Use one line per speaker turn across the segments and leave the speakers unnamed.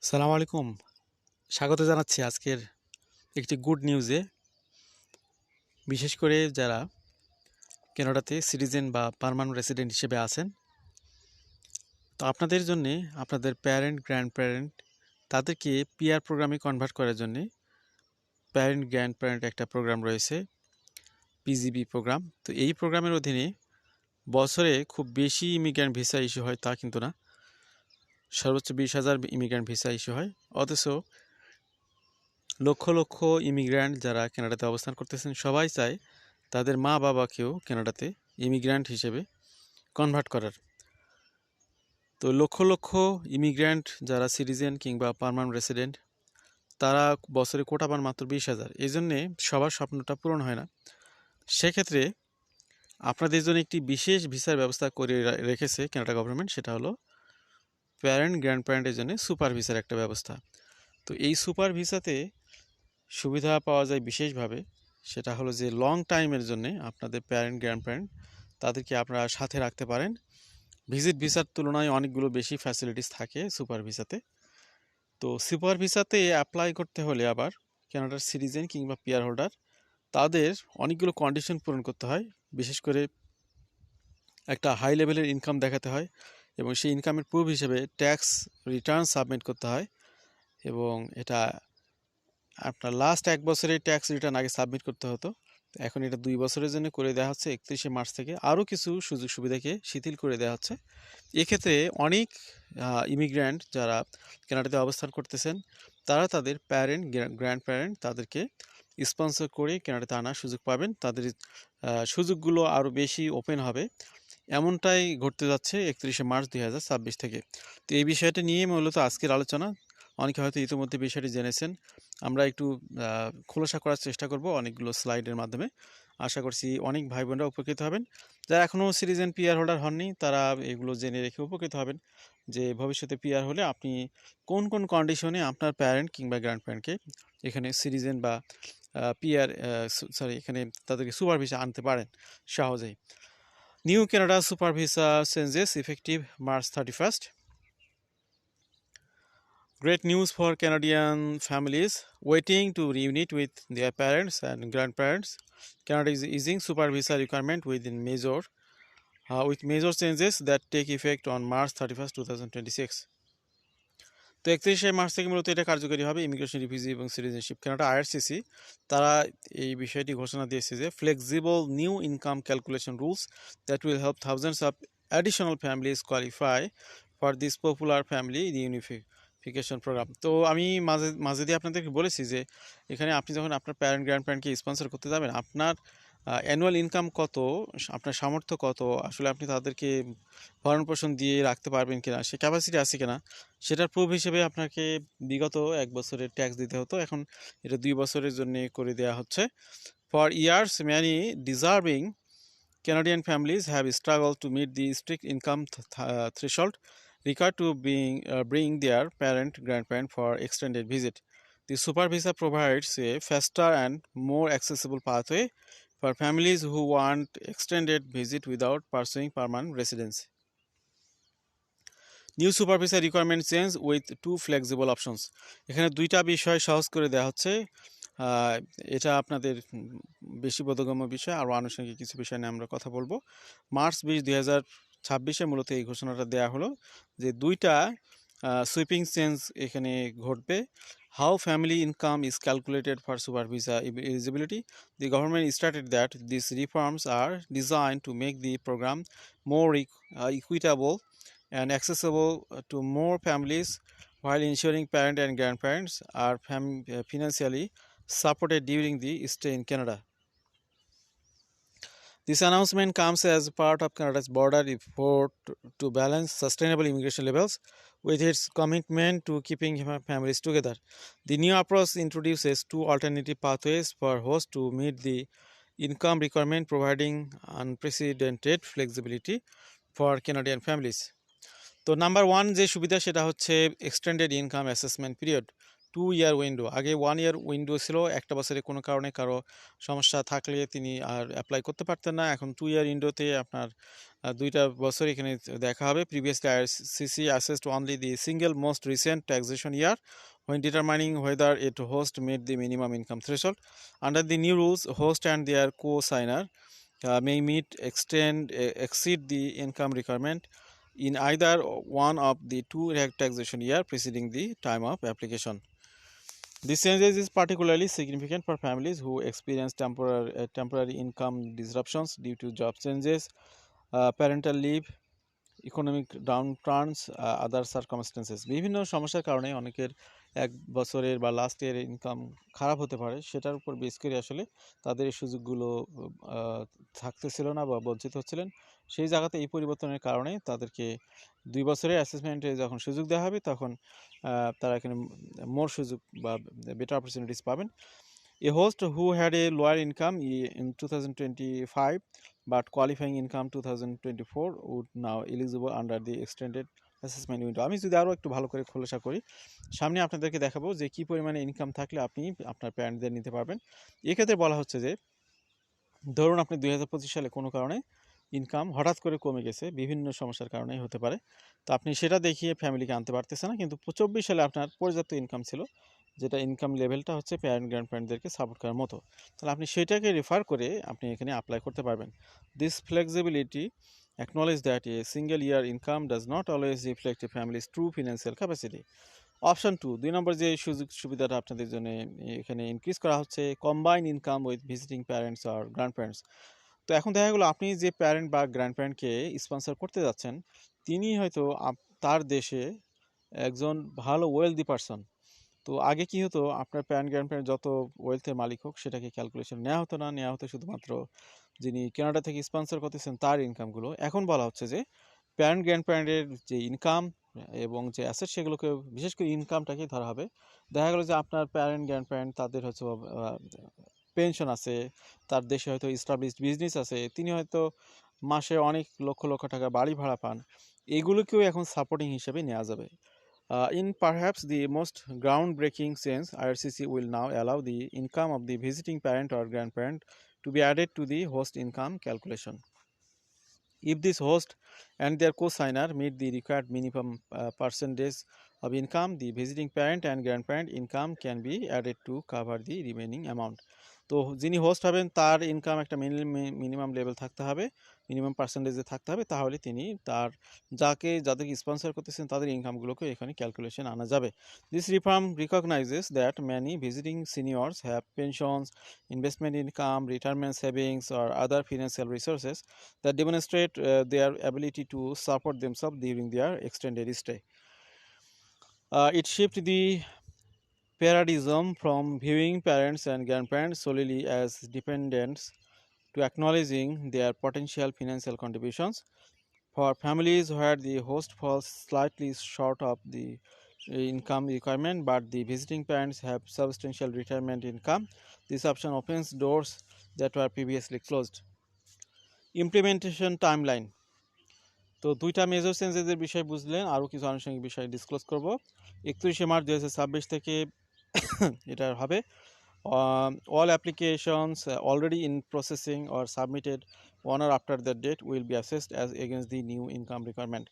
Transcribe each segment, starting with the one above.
সালাম আলাইকুম। স্বাগত জানাচ্ছি আজকের একটি গুড নিউজে। বিশেষ করে যারা কানাডাতে সিটিজেন বা পার্মানেন্ট রেসিডেন্ট হিসেবে আছেন, তো আপনাদের জন্যে আপনাদের প্যারেন্ট গ্র্যান্ড প্যারেন্ট তাদেরকে পিআর প্রোগ্রামে কনভার্ট করার জন্যে প্যারেন্ট গ্র্যান্ড প্যারেন্ট একটা প্রোগ্রাম রয়েছে, পিজিবি প্রোগ্রাম। তো এই প্রোগ্রামের অধীনে বছরে খুব বেশি ইমিগ্র্যান্ট ভিসা ইস্যু হয় তা কিন্তু না, সর্বোচ্চ 20,000 ইমিগ্র্যান্ট ভিসা ইস্যু হয়। অথচ লক্ষ লক্ষ ইমিগ্র্যান্ট যারা কানাডাতে অবস্থান করতেছেন সবাই চায় তাদের মা বাবাকেও কানাডাতে ইমিগ্র্যান্ট হিসেবে কনভার্ট করার। তো লক্ষ লক্ষ ইমিগ্র্যান্ট যারা সিটিজেন কিংবা পার্মানেন্ট রেসিডেন্ট, তারা বছরে কোটা পান মাত্র 20,000। এই জন্যে সবার স্বপ্নটা পূরণ হয় না। সেক্ষেত্রে আপনাদের জন্য একটি বিশেষ ভিসার ব্যবস্থা করে রেখেছে কানাডা গভর্নমেন্ট, সেটা হলো প্যারেন্ট গ্র্যান্ড প্যারেন্টের জন্য সুপার ভিসার একটা ব্যবস্থা। তো এই সুপার ভিসাতে সুবিধা পাওয়া যায় বিশেষভাবে। সেটা হলো যে লং টাইমের জন্য আপনাদের প্যারেন্ট গ্র্যান্ড প্যারেন্ট তাদেরকে আপনারা সাথে রাখতে পারেন। ভিজিট ভিসার তুলনায় অনেকগুলো বেশি ফ্যাসিলিটিস থাকে সুপার ভিসাতে। তো সুপার ভিসাতে অ্যাপ্লাই করতে হলে আবার কানাডার সিটিজেন কিংবা পিআর হোল্ডার তাদের অনেকগুলো কন্ডিশন পূরণ করতে হয়। বিশেষ করে একটা হাই লেভেলের ইনকাম দেখাতে হয় এবং সেই ইনকামের প্রুফ হিসেবে ট্যাক্স রিটার্ন সাবমিট করতে হয়। এবং এটা আপনার লাস্ট 1 বছরের ট্যাক্স রিটার্ন আগে সাবমিট করতে হতো, এখন এটা 2 বছরের জন্য করে দেওয়া হচ্ছে। 31শে মার্চ থেকে আরও কিছু সুযোগ সুবিধাকে শিথিল করে দেওয়া হচ্ছে। এক্ষেত্রে অনেক ইমিগ্র্যান্ট যারা কানাডাতে অবস্থান করতেছেন, তারা তাদের প্যারেন্ট গ্র্যান্ড প্যারেন্ট তাদেরকে স্পন্সর করে কানাডাতে আনার সুযোগ পাবেন। তাদের সুযোগগুলো আরও বেশি ওপেন হবে, এমনটাই ঘটতে যাচ্ছে 31শে মার্চ 2026 থেকে। তো এই বিষয়টা নিয়ে মূলত আজকের আলোচনা। অনেকে হয়তো ইতিমধ্যে বিষয়টি জেনেছেন, আমরা একটু খোলাসা করার চেষ্টা করব অনেকগুলো স্লাইডের মাধ্যমে। আশা করছি অনেক ভাই বোনরা উপকৃত হবেন। যারা এখনও সিটিজেন পিআর হোল্ডার হননি, তারা এগুলো জেনে রেখে উপকৃত হবেন যে ভবিষ্যতে পিআর হলে আপনি কোন কোন কন্ডিশনে আপনার প্যারেন্ট কিংবা গ্র্যান্ড প্যারেন্টকে এখানে সিটিজেন বা পিআর এখানে তাদেরকে সুপার ভিসা আনতে পারেন সহজেই। New Canada super visa changes effective March 31st. Great news for Canadian families waiting to reunite with their parents and grandparents. Canada is easing super visa requirement with major changes that take effect on March 31st, 2026. তো 31শে March থেকে মূলত এটা কার্যকরী হবে। Immigration, refugee এবং citizenship Canada IRCC তারা এই বিষয়টি ঘোষণা দিয়েছে যে flexible new income calculation rules that will help thousands of additional families qualify for this popular family reunification program. তো আমি মাঝে মাঝে দিয়ে আপনাদেরকে বলেছি যে এখানে আপনি যখন আপনার প্যারেন্ট গ্র্যান্ড প্যারেন্টকে স্পন্সর করতে যাবেন, আপনার অ্যানুয়াল ইনকাম কত, আপনার সামর্থ্য কত, আসলে আপনি তাদেরকে ভরণ পোষণ দিয়ে রাখতে পারবেন কিনা, সে ক্যাপাসিটি আছে কিনা, সেটার প্রুফ হিসেবে আপনাকে বিগত 1 বছরের ট্যাক্স দিতে হতো, এখন এটা 2 বছরের জন্য করে দেওয়া হচ্ছে। For years many deserving Canadian families have struggled to meet the strict income threshold required to bring their parent grandparent for extended visit. The super visa provides a faster and more accessible pathway for families who want extended visit without pursuing permanent residency. New super visa requirement change with two flexible options. এখানে দুইটা বিষয় সহজ করে দেওয়া হচ্ছে। এটা আপনাদের বেশি বোধগম্য বিষয়, আরও আনুষঙ্গিক কিছু বিষয় নিয়ে আমরা কথা বলবো। মার্চ 20, 2026 মূলত এই ঘোষণাটা দেওয়া হলো যে দুইটা সুইপিং চেঞ্জ এখানে ঘটবে। How family income is calculated for super visa eligibility. The government stated that these reforms are designed to make the program more equitable and accessible to more families while ensuring parents and grandparents are financially supported during the stay in Canada. This announcement comes as part of Canada's broader effort to balance sustainable immigration levels with its commitment to keeping families together. The new approach introduces two alternative pathways for hosts to meet the income requirement, providing unprecedented flexibility for Canadian families. তো number 1 যে সুবিধা সেটা হচ্ছে extended income assessment period. 2 ইয়ার window, আগে 1 ইয়ার window ছিল, একটা বছরে কোনো কারণে কারো সমস্যা থাকলে তিনি আর অ্যাপ্লাই করতে পারতেন না। এখন 2 ইয়ার উইন্ডোতে আপনার 2টা বছর এখানে দেখা হবে। Previously IRCC assessed only the single most recent taxation year when determining whether it host met the minimum income threshold. Under the new rules, host and their co-signer may exceed the income requirement in either one of the two taxation year preceding the time of application. This changes is particularly significant for families who experience temporary income disruptions due to job changes, parental leave, economic downturns, other circumstances. বিভিন্ন সমস্যার কারণে অনেকের 1 বছরের বা last year income খারাপ হতে পারে, সেটার উপর বেস করে আসলে তাদের এই সুযোগগুলো থাকতেছিল না বা বঞ্চিত হচ্ছিলেন। সেই জায়গাতে এই পরিবর্তনের কারণে তাদেরকে 2 বছরের অ্যাসেসমেন্টে যখন সুযোগ দেওয়া হবে তখন তারা এখানে মোর সুযোগ বা বেটার অপরচুনিটিস পাবেন। A host who had a lower income in 2025 but qualifying income 2024 would now eligible under the extended assessment window. আমি যদি আরও একটু ভালো করে খোলাসা করি, সামনে আপনাদেরকে দেখাবো যে কী পরিমাণে ইনকাম থাকলে আপনি আপনার প্যারেন্টদের নিতে পারবেন। এক্ষেত্রে বলা হচ্ছে যে ধরুন আপনি 2025 সালে কোনো কারণে ইনকাম হঠাৎ করে কমে গেছে, বিভিন্ন সমস্যার কারণেই হতে পারে, তো আপনি সেটা দেখিয়ে ফ্যামিলিকে আনতে পারতেছে না, কিন্তু 24 সালে আপনার পর্যাপ্ত ইনকাম ছিল, যেটা ইনকাম লেভেলটা হচ্ছে প্যারেন্ট গ্র্যান্ড প্যারেন্টদেরকে সাপোর্ট করার মতো, তাহলে আপনি সেটাকে রেফার করে আপনি এখানে অ্যাপ্লাই করতে পারবেন। This flexibility acknowledge that a single year income does not always reflect a family's true financial capacity. Option 2, 2 নম্বর যে সুযোগ সুবিধাটা আপনাদের জন্য এখানে ইনক্রিজ করা হচ্ছে, combine income with visiting parents আর গ্র্যান্ড প্যারেন্টস। তো এখন দেখা গেলো আপনি যে প্যারেন্ট বা গ্র্যান্ড প্যারেন্টকে স্পন্সর করতে যাচ্ছেন, তিনি হয়তো তার দেশে একজন ভালো ওয়েলদি পারসন। তো আগে কি হতো, আপনার প্যারেন্ট গ্র্যান্ড প্যারেন্ট যত ওয়েলথের মালিক হোক সেটাকে ক্যালকুলেশন নেওয়া হতো না, নেওয়া হতো শুধুমাত্র যিনি কানাডা থেকে স্পন্সর করতেছেন তার ইনকামগুলো। এখন বলা হচ্ছে যে প্যারেন্ট গ্র্যান্ড প্যারেন্টের যে ইনকাম এবং যে অ্যাসেট সেগুলোকে, বিশেষ করে ইনকামটাকেই ধরা হবে। দেখা গেলো যে আপনার প্যারেন্ট গ্র্যান্ড প্যারেন্ট তাদের হচ্ছে পেনশন আছে, তার দেশে হয়তো এস্টাবলিশড বিজনেস আছে, তিনি হয়তো মাসে অনেক লক্ষ লক্ষ টাকা বাড়ি ভাড়া পান, এগুলোকেও এখন সাপোর্টিং হিসেবে নেওয়া যাবে। In perhaps the most groundbreaking sense, IRCC will now allow the income of the visiting parent or grandparent to be added to the host income calculation. If this host and their co-signer meet the required minimum percentage of income, the visiting parent and grandparent income can be added to cover the remaining amount. তো যিনি host হবেন তার income একটা minimum level থাকতে হবে, minimum পার্সেন্টেজে থাকতে হবে, তাহলে তিনি তার যাদেরকে স্পন্সর করতেছেন তাদের ইনকামগুলোকে এখানে ক্যালকুলেশন আনা যাবে। This reform recognizes that many visiting seniors have pensions, investment income, retirement savings or other financial resources that demonstrate their ability to support themselves during their extended stay. It shifts the paradigm from viewing parents and grandparents solely as dependents to acknowledging their potential financial contributions. For families where the host falls slightly short of the income requirement but the visiting parents have substantial retirement income, this option opens doors that were previously closed. Implementation timeline. তো 2টা major চেঞ্জেসের বিষয় বুঝলেন, আরও কিছু আনুষঙ্গিক বিষয় disclose করব। 31শে March 2026 থেকে এটা হবে। All applications already in processing or submitted on or after that date will be assessed as against the new income requirement.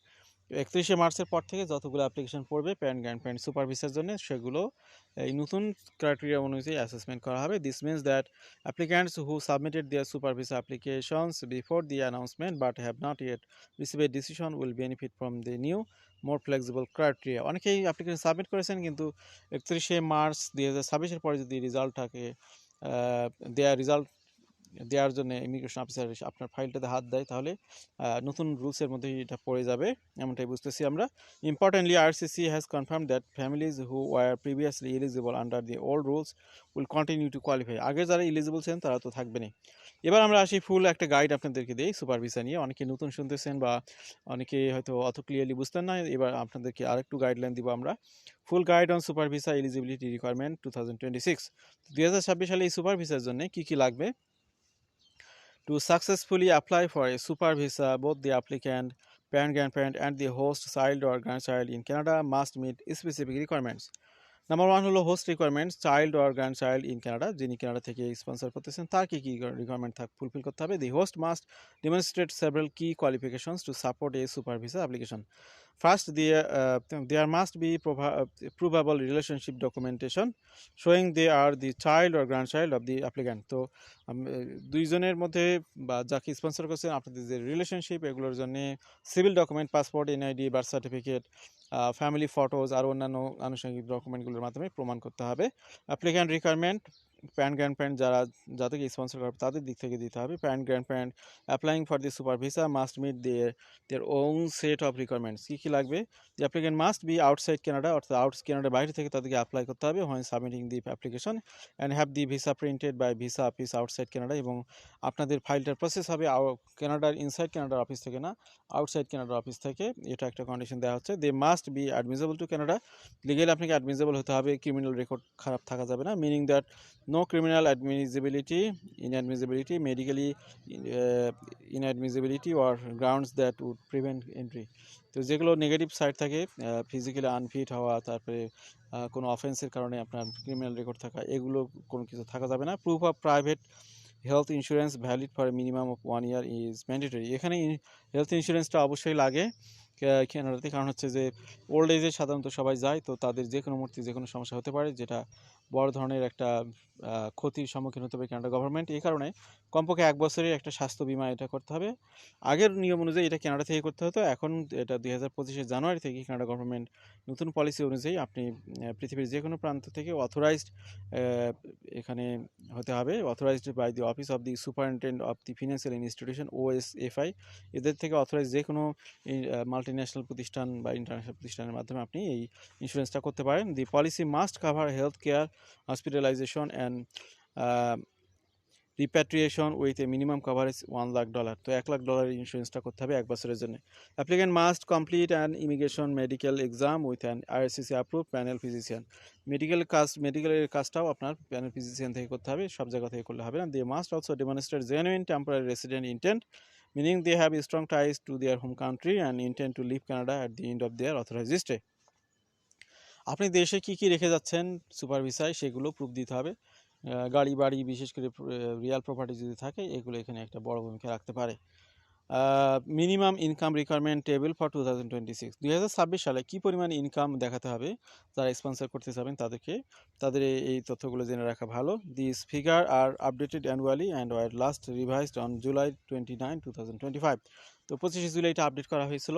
31শে মার্চের পর থেকে যতগুলো অ্যাপ্লিকেশন পড়বে প্যারেন্ট গ্র্যান্ড প্যারেন্ট সুপার ভিসার জন্য, সেগুলো এই নতুন ক্রাইটেরিয়া অনুযায়ী অ্যাসেসমেন্ট করা হবে। This means that applicants who submitted their super visa applications before the announcement but have not yet receive a decision will benefit from the new more flexible criteria. অনেকেই application submit করেছেন কিন্তু 31শে March 2026-এর পরে যদি result থাকে, দেওয়ার জন্য immigration officer আপনার ফাইলটাতে হাত দেয়, তাহলে নতুন রুলসের মধ্যে এটা পড়ে যাবে, এমনটাই বুঝতেছি আমরা। Importantly RCC has confirmed that families who were previously eligible under the old rules will continue to qualify. আগে যারা এলিজিবল ছিলেন তারা তো থাকবেনই। এবার আমরা আসি ফুল একটা গাইড আপনাদেরকে দিই সুপার ভিসা নিয়ে। অনেকে নতুন শুনতেছেন বা অনেকে হয়তো অত ক্লিয়ারলি বুঝতেন না, এবার আপনাদেরকে আরেকটু গাইডলাইন দিব আমরা। Full guide on super visa eligibility requirement 2026। 2026 সালে এই সুপার ভিসার জন্য কী কী লাগবে? To successfully apply for a super visa, both the applicant, parent, grandparent, and the host child or grandchild in Canada must meet specific requirements. Number 1 হলো host requirements, child or grandchild in Canada, যিনি Canada থেকে sponsor করতেছেন তার কি requirement fulfil করতে হবে। The host must demonstrate several key qualifications to support a super visa application. First, there must be provable relationship documentation showing they are the child or grandchild of the applicant. তো দুইজনের মধ্যে বা যাকে sponsor করছেন আপনাদের যে relationship এগুলোর জন্য civil document, passport, NID, birth certificate, family photos আর অন্যান্য আনুষঙ্গিক ডকুমেন্টগুলোর মাধ্যমে প্রমাণ করতে হবে। Applicant requirement, parent grandparent যারা যাদেরকে স্পন্সর করবে তাদের দিক থেকে দিতে হবে। Parent grandparent applying for the super visa must meet their own set of requirements. কী কী লাগবে? The applicant must be outside Canada, অর্থাৎ কানাডার বাইরে থেকে তাদেরকে অ্যাপ্লাই করতে হবে when submitting the application, and have the visa printed by visa office outside Canada. এবং আপনাদের ফাইলটার প্রসেস হবে কানাডার ইনসাইড কানাডার অফিস থেকে না, আউটসাইড কানাডার অফিস থেকে। এটা একটা কন্ডিশন দেওয়া হচ্ছে। They must be admissible to Canada, legally আপনাকে অ্যাডমিসেবল হতে হবে, ক্রিমিনাল রেকর্ড খারাপ থাকা যাবে না। Meaning that no criminal inadmissibility, medically inadmissibility or grounds that would prevent entry. তো যেগুলো নেগেটিভ সাইড থাকে, ফিজিক্যালি আনফিট হওয়া, তারপরে কোনো অফেন্সের কারণে আপনার ক্রিমিনাল রেকর্ড থাকা, এগুলো কোনো কিছু থাকা যাবে না। Proof of private health insurance valid for minimum of 1 year is mandatory. এখানে হেলথ ইন্স্যুরেন্সটা অবশ্যই লাগে কানাডাতে, কারণ হচ্ছে যে ওল্ড এজে সাধারণত সবাই যায়, তো তাদের যে কোনো মুহূর্তে যে কোনো সমস্যা হতে পারে, যেটা বড় ধরনের একটা ক্ষতির সম্মুখীন হতে হবে কানাডা গভর্নমেন্ট। এই কারণে কমপক্ষে 1 বছরের একটা স্বাস্থ্য বিমা এটা করতে হবে। আগের নিয়ম অনুযায়ী এটা কানাডা থেকে করতে হতো, এখন এটা 2025 জানুয়ারি থেকে কানাডা গভর্নমেন্ট নতুন পলিসি অনুযায়ী আপনি পৃথিবীর যে কোনো প্রান্ত থেকে অথরাইজড এখানে হতে হবে, authorized by the office of the superintendent of the financial institution OSFI। এদের থেকে অথরাইজ যে কোনো মাল্টিন্যাশনাল প্রতিষ্ঠান বা ইন্টারন্যাশনাল প্রতিষ্ঠানের মাধ্যমে আপনি এই ইন্স্যুরেন্সটা করতে পারেন। The policy must cover health care, hospitalisation and repatriation with a minimum coverage $1 lakh. তো $1 লাখ ইন্স্যুরেন্সটা করতে হবে 1 বছরের জন্য। Applicant must complete an immigration medical exam with an IRCC approve panel physician. মেডিকেলের কাজটাও আপনার প্যানেল ফিজিশিয়ান থেকে করতে হবে, সব জায়গা থেকে করলে হবে না। They must also demonstrate genuine temporary resident intent, meaning they have strong ties to their home country and intend to leave Canada at the end of their authorized stay. আপনি দেশে কি কি রেখে যাচ্ছেন সুপার ভিসায় সেগুলো প্রুফ দিতে হবে। গাড়ি বাড়ি বিশেষ করে রিয়াল প্রপার্টি যদি থাকে এগুলো এখানে একটা বড় ভূমিকা রাখতে পারে। Minimum income requirement table for 2026, 2026 সালে কী পরিমাণ ইনকাম দেখাতে হবে যারা স্পন্সর করতে চাবেন তাদেরকে, তাদের এই তথ্যগুলো জেনে রাখা ভালো। This figure are updated annually and were last revised on July 29, 2025। তো 25 জুলাই এটা আপডেট করা হয়েছিল।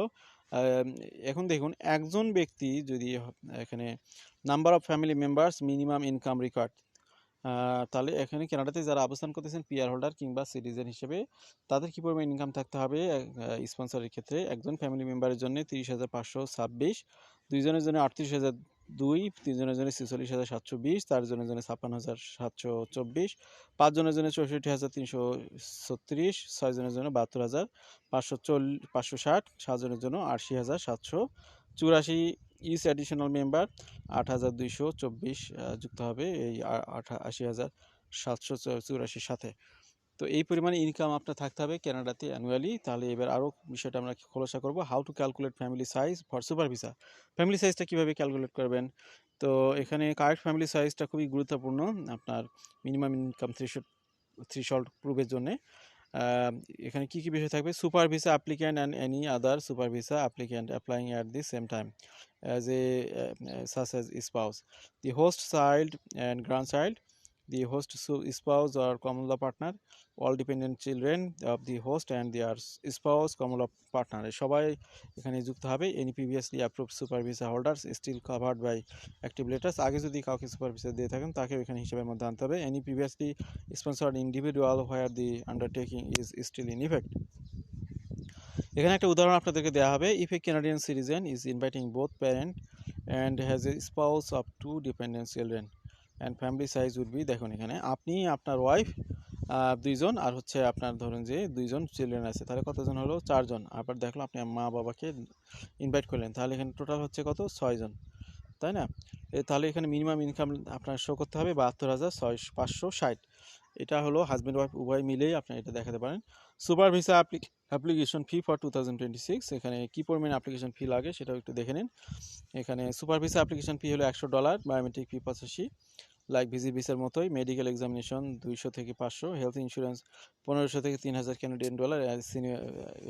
এখন দেখুন, একজন ব্যক্তি যদি এখানে number of family members, minimum income required, তাহলে এখানে কানাডাতে যারা অবস্থান করতেছেন পিআর হোল্ডার কিংবা সিটিজেন হিসেবে তাদের কী পরিমাণ ইনকাম থাকতে হবে স্পন্সরের ক্ষেত্রে। একজন ফ্যামিলি মেম্বারের জন্য 30,526, দুইজনের জন্য 38,002, তিনজনের জন্য 46,720, চারজনের জন্য 56,724, পাঁচজনের জন্য 64,336, ছয়জনের জন্য 72,560, সাতজনের জন্য 80,784। ইচ অ্যাডিশনাল মেম্বার 8,224 যুক্ত হবে এই 80,784 সাথে। তো এই পরিমাণে ইনকাম আপনার থাকতে হবে কানাডাতে অ্যানুয়ালি। তাহলে এবার আরও বিষয়টা আমরা খোলাসা করব, how to calculate family size for super visa. Family সাইজটা কীভাবে ক্যালকুলেট করবেন? তো এখানে কারেক্ট ফ্যামিলি সাইজটা খুবই গুরুত্বপূর্ণ আপনার মিনিমাম ইনকাম থ্রেশহোল্ড প্রুফের জন্যে। এখানে কী কী বিষয় থাকবে? Super visa applicant and any other super visa applicant applying at the same time as such as spouse, the host child and grandchild, the host spouse or common law partner, all dependent children of the host and their spouse common law partner, সবাই এখানে যুক্ত হবে। any previously approved super visa holders still covered by active letters, আগে যদি কাউকে super visa দিয়ে থাকেন তাকেও এখানে হিসেবের মধ্যে আনতে হবে। any previously sponsored individual where the undertaking is still in effect। এখানে একটা উদাহরণ আপনাদেরকে দেওয়া হবে। If a Canadian citizen is inviting both parent and has a spouse of 2 dependent children and family size would be, দেখুন এখানে আপনি আপনার ওয়াইফ দুইজন আর হচ্ছে আপনার ধরুন যে দুইজন চিলড্রেন আছে, তাহলে কতজন হলো? 4 জন। আবার দেখলো আপনি মা বাবাকে ইনভাইট করলেন, তাহলে এখানে টোটাল হচ্ছে কত? 6 জন। তাই না? তাহলে এখানে মিনিমাম ইনকাম আপনার শো করতে হবে ৭২,৫৬০। এটা হলো হাজব্যান্ড ওয়াইফ উভয় মিলেই আপনি এটা দেখাতে পারেন। Super visa application fee for 2026, এখানে কী পরিমাণ অ্যাপ্লিকেশন ফি লাগে সেটাও একটু দেখে নিন। এখানে সুপার ভিসা অ্যাপ্লিকেশন ফি হলো $১০০, বায়োমেট্রিক ফি ৮৫, লাইক ভিসার মতোই। মেডিকেল এক্সামিনেশন ২০০ থেকে ৫০০, হেলথ ইন্স্যুরেন্স ১৫০০ থেকে $৩,০০০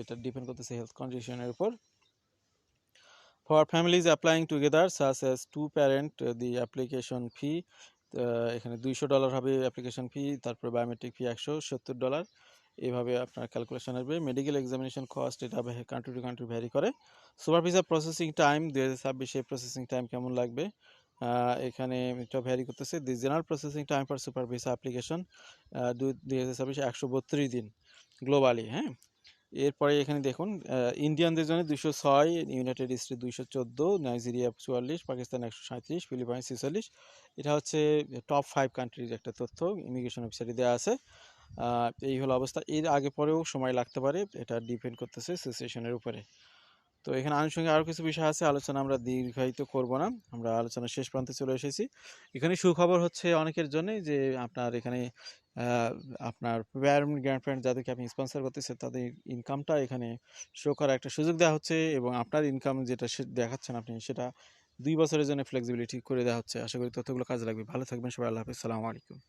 এটা ডিপেন্ড করতেছে হেলথ কন্ডিশনের উপর। For families applying together such as two parent, the application fee এখানে $200 হবে অ্যাপ্লিকেশন ফি, তারপর বায়োমেট্রিক ফি $১৭০। এইভাবে আপনার ক্যালকুলেশন আসবে। মেডিকেল এক্সামিনেশন কস্ট এটা কান্ট্রি টু কান্ট্রি ভ্যারি করে। Super visa processing time ২০২৬ processing time কেমন লাগবে এখানে এটা ভ্যারি করতেছে। The general processing time for super visa application ২০২৬ ১৩২ দিন গ্লোবালি। হ্যাঁ, এরপরে এখানে দেখুন ইন্ডিয়ানদের জন্য ২০৬, United State ২১৪, Nigeria ৪৪, Pakistan ১৩৭, Philippine ৪৬। এটা হচ্ছে টপ 5 কান্ট্রির একটা তথ্য ইমিগ্রেশন ওয়েবসাইটে দেওয়া আছে। এই হলো অবস্থা। এর আগে পরেও সময় লাগতে পারে, এটা ডিপেন্ড করতেছে সিচুয়েশনের উপরে। তো এখানে আনুষঙ্গিক আরও কিছু বিষয় আছে, আলোচনা আমরা দীর্ঘায়িত করব না, আমরা আলোচনার শেষ প্রান্তে চলে এসেছি। এখানে সুখবর হচ্ছে অনেকের জন্যই যে আপনার এখানে আপনার প্যারেন্ট গ্র্যান্ড প্যারেন্ট যাদেরকে আপনি স্পন্সর করতেছেন তাদের ইনকামটা এখানে শো করার একটা সুযোগ দেওয়া হচ্ছে, এবং আপনার ইনকাম যেটা দেখাচ্ছেন আপনি সেটা ২ বছরের জন্য ফ্লেক্সিবিলিটি করে দেওয়া হচ্ছে। আশা করি তথ্যগুলো কাজে লাগবে। ভালো থাকবেন সবাই। আল্লাহ হাফেজ। সালামু আলাইকুম।